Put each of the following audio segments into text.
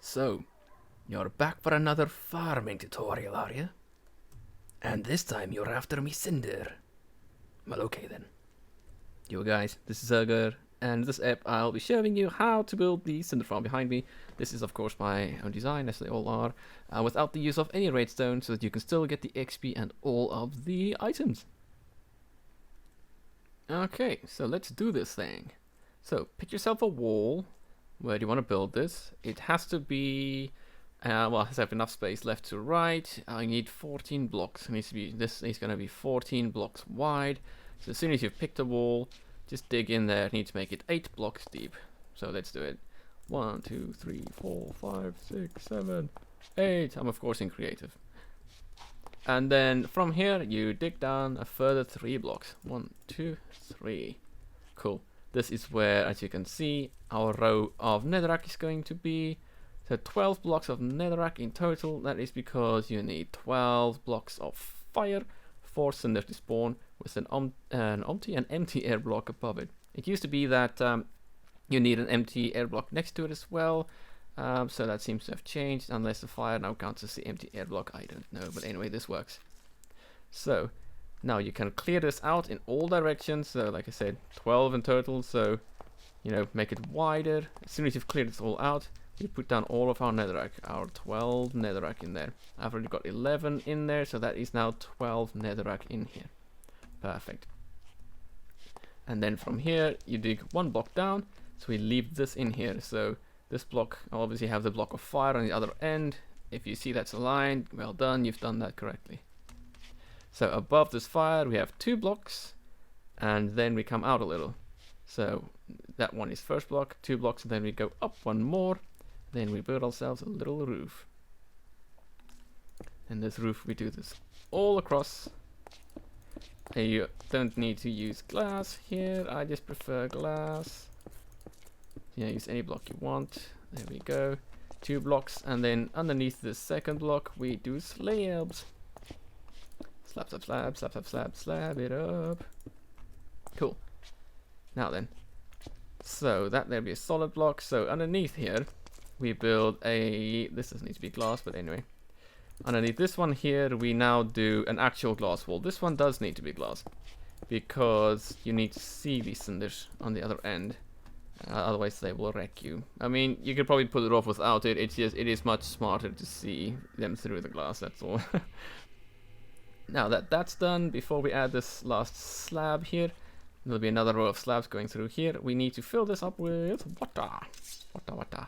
So, you're back for another farming tutorial, are you? And this time you're after me Cinder. Well, okay then. Yo guys, this is Zerger, and this app I'll be showing you how to build the Cinder farm behind me. This is of course my own design, as they all are, without the use of any redstone, so that you can still get the XP and all of the items. Okay, so let's do this thing. So, pick yourself a wall. Where do you want to build this? It has to be, well, it has to have enough space left to right. I need 14 blocks. It needs to be, this is going to be 14 blocks wide. So as soon as you've picked a wall, just dig in there. Need to make it 8 blocks deep. So let's do it. 1, 2, 3, 4, 5, 6, 7, 8. I'm of course in creative. And then from here, you dig down a further 3 blocks. 1, 2, 3. Cool. This is where, as you can see, our row of Netherrack is going to be. So 12 blocks of Netherrack in total. That is because you need 12 blocks of fire for Cinder to spawn with an empty air block above it. It used to be that you need an empty air block next to it as well. So that seems to have changed, unless the fire now counts as the empty air block. I don't know, but anyway, this works. So now you can clear this out in all directions. So like I said, 12 in total. So, you know, make it wider. As soon as you've cleared this all out, we put down all of our Netherrack, our 12 Netherrack in there. I've already got 11 in there, so that is now 12 Netherrack in here. Perfect. And then from here, you dig 1 block down. So we leave this in here. So this block, I'll obviously have the block of fire on the other end. If you see that's aligned, well done, you've done that correctly. So above this fire we have 2 blocks, and then we come out a little. So that one is first block, 2 blocks, and then we go up 1 more. Then we build ourselves a little roof. And this roof, we do this all across. And you don't need to use glass here, I just prefer glass. Yeah, use any block you want. There we go. 2 blocks, and then underneath the second block we do slabs. Slab, slab, slab, slab, slab, slab, slab it up. Cool. Now then, so that there'll be a solid block. So underneath here, we build a. This doesn't need to be glass, but anyway. Underneath this one here, we now do an actual glass wall. This one does need to be glass because you need to see these cinders on the other end. Otherwise, they will wreck you. I mean, you could probably pull it off without it. It's just, it is much smarter to see them through the glass. That's all. Now that that's done, before we add this last slab here, there'll be another row of slabs going through here. We need to fill this up with water. Water.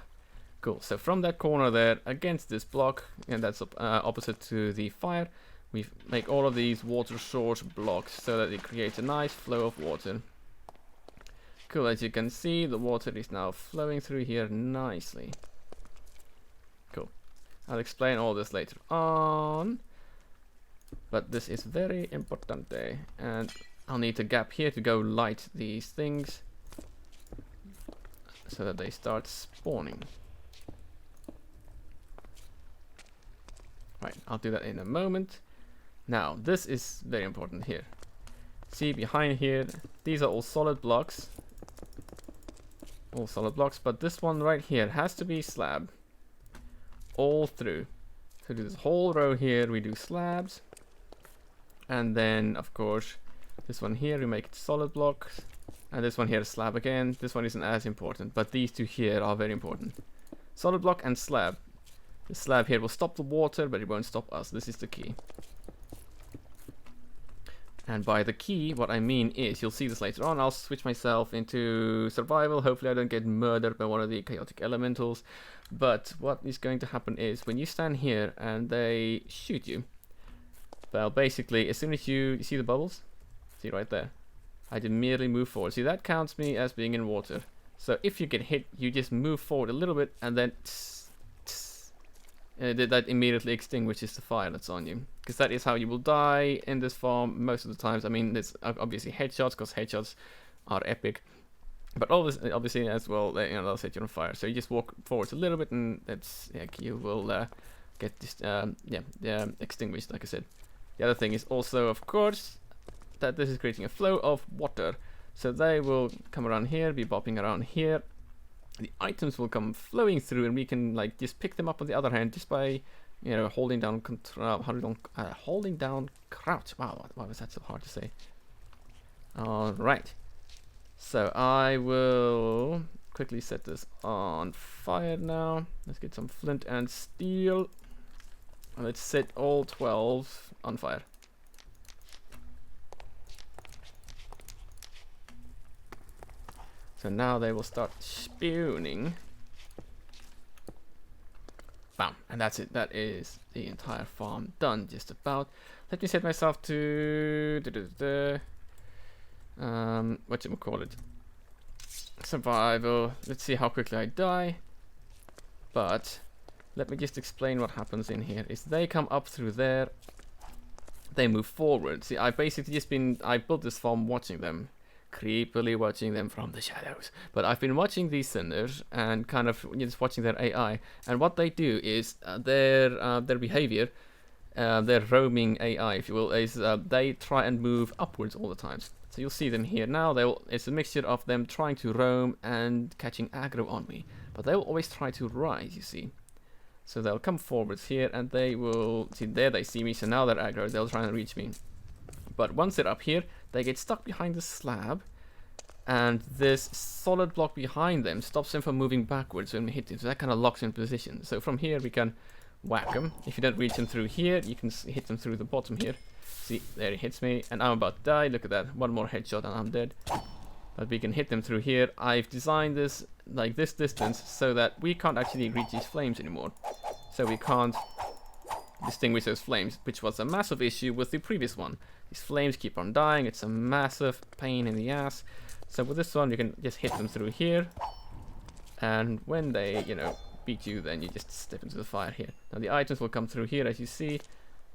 Cool. So from that corner there, against this block, and that's opposite to the fire, we make all of these water source blocks so that it creates a nice flow of water. Cool. As you can see, the water is now flowing through here nicely. Cool. I'll explain all this later on. But this is very important, and I'll need a gap here to go light these things so that they start spawning. Right, I'll do that in a moment. Now, this is very important here. See behind here, these are all solid blocks. All solid blocks, but this one right here has to be slab. All through. So do this whole row here, we do slabs. And then, of course, this one here, we make it solid blocks. And this one here is slab again. This one isn't as important, but these two here are very important. Solid block and slab. The slab here will stop the water, but it won't stop us. This is the key. And by the key, what I mean is, you'll see this later on, I'll switch myself into survival. Hopefully I don't get murdered by one of the chaotic elementals. But what is going to happen is, when you stand here and they shoot you, well, basically, as soon as you see the bubbles, see right there, I'd immediately move forward. See, that counts me as being in water. So if you get hit, you just move forward a little bit, and then that immediately extinguishes the fire that's on you. Because that is how you will die in this farm most of the times. I mean, there's obviously headshots, because headshots are epic. But obviously as well, they'll set you on fire. So you just walk forwards a little bit, and that's, yeah, you will get this, extinguished, like I said. The other thing is also, of course, that this is creating a flow of water. So they will come around here, be bopping around here, the items will come flowing through, and we can like just pick them up on the other hand just by, you know, holding down holding down crouch. Wow, why was that so hard to say? All right, so I will quickly set this on fire now. Let's get some flint and steel. And let's set all 12 on fire. So now they will start spawning. Bam, and that's it. That is the entire farm done, just about. Let me set myself to whatchamacallit, survival. Let's see how quickly I die. But let me just explain what happens in here. Is they come up through there, they move forward. See, I basically I built this farm watching them, creepily watching them from the shadows. But I've been watching these Cinders and kind of just watching their AI. And what they do is their behavior, their roaming AI, if you will, is they try and move upwards all the time. So you'll see them here now. It's a mixture of them trying to roam and catching aggro on me. But they will always try to rise, you see. So they'll come forwards here, and they will see there. They see me, so now they're aggro. They'll try and reach me. But once they're up here, they get stuck behind the slab, and this solid block behind them stops them from moving backwards when we hit them. So that kind of locks in position. So from here we can whack them. If you don't reach them through here, you can hit them through the bottom here. See, there he hits me, and I'm about to die. Look at that, one more headshot and I'm dead. But we can hit them through here. I've designed this like this distance so that we can't actually reach these flames anymore. So we can't distinguish those flames, which was a massive issue with the previous one. These flames keep on dying. It's a massive pain in the ass. So with this one, you can just hit them through here, and when they, you know, beat you, then you just step into the fire here. Now the items will come through here, as you see.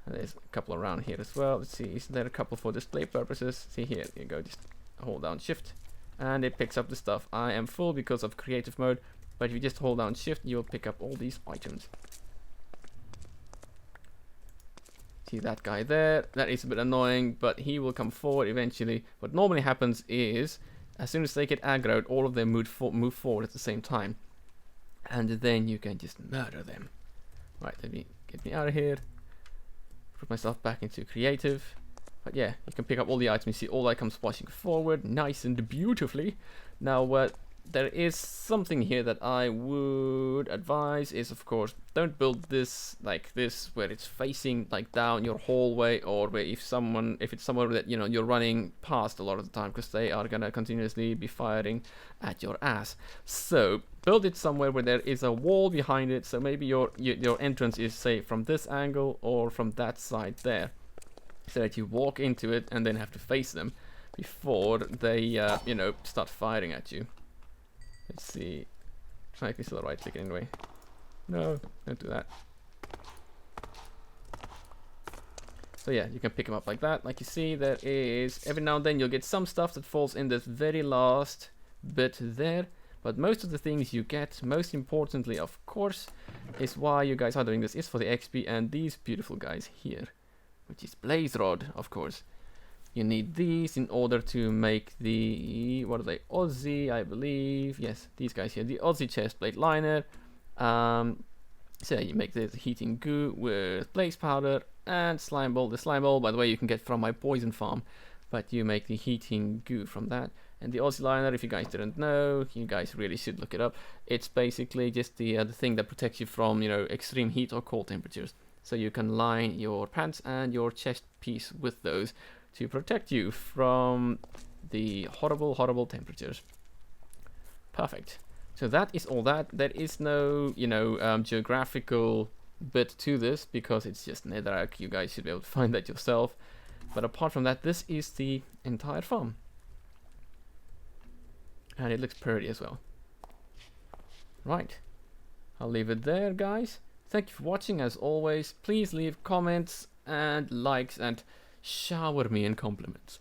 And there's a couple around here as well. Let's see, is there a couple for display purposes? See here, you go, just hold down shift, and it picks up the stuff. I am full because of creative mode, but if you just hold down shift, you'll pick up all these items. See that guy there? That is a bit annoying, but he will come forward eventually. What normally happens is, as soon as they get aggroed, all of them move forward at the same time. And then you can just murder them. Right, let me get me out of here. Put myself back into creative. But yeah, you can pick up all the items. You see all that comes splashing forward, nice and beautifully. Now, there is something here that I would advise is, of course, don't build this like this where it's facing like down your hallway, or where if it's somewhere that, you know, you're running past a lot of the time, because they are gonna continuously be firing at your ass. So build it somewhere where there is a wall behind it. So maybe your entrance is, say, from this angle or from that side there, so that you walk into it and then have to face them before they you know, start firing at you. Let's see. Try to still right click anyway. No, don't do that. So yeah, you can pick them up like that. Like you see, there is every now and then you'll get some stuff that falls in this very last bit there. But most of the things you get, most importantly, of course, is why you guys are doing this, is for the XP and these beautiful guys here, which is blaze rod, of course. You need these in order to make the, what are they, Ozzy, I believe, yes, these guys here, the Ozzy chestplate liner. So you make the heating goo with blaze powder and slime ball. The slime ball, by the way, you can get from my poison farm, but you make the heating goo from that. And the Ozzy Liner, if you guys didn't know, you guys really should look it up. It's basically just the thing that protects you from, you know, extreme heat or cold temperatures. So you can line your pants and your chest piece with those to protect you from the horrible, horrible temperatures. Perfect. So that is all that. There is no, you know, geographical bit to this, because it's just Netherrack. You guys should be able to find that yourself. But apart from that, this is the entire farm. And it looks pretty as well. Right. I'll leave it there, guys. Thank you for watching, as always. Please leave comments and likes and shower me in compliments.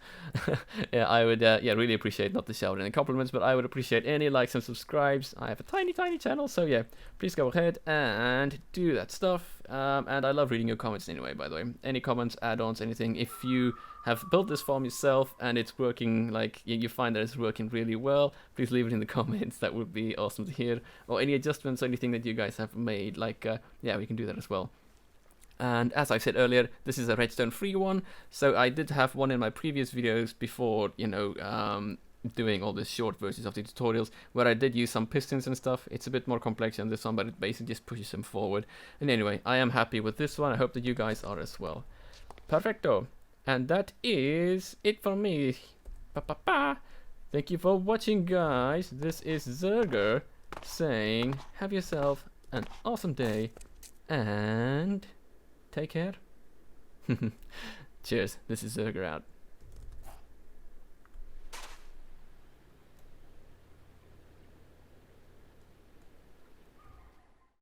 Yeah, I would yeah, really appreciate not the shower in compliments, but I would appreciate any likes and subscribes. I have a tiny channel, so yeah, please go ahead and do that stuff. And I love reading your comments anyway, by the way. Any comments, add-ons, anything. If you have built this farm yourself and it's working, like you find that it's working really well, please leave it in the comments. That would be awesome to hear. Or any adjustments or anything that you guys have made, like yeah, we can do that as well. And as I said earlier, this is a redstone free one, so I did have one in my previous videos before, you know, doing all the short versions of the tutorials, where I did use some pistons and stuff. It's a bit more complex than this one, but it basically just pushes them forward. And anyway, I am happy with this one. I hope that you guys are as well. Perfecto. And that is it for me. Pa-pa-pa. Thank you for watching, guys. This is Zerger saying, have yourself an awesome day, and take care. Cheers. This is Zerger out.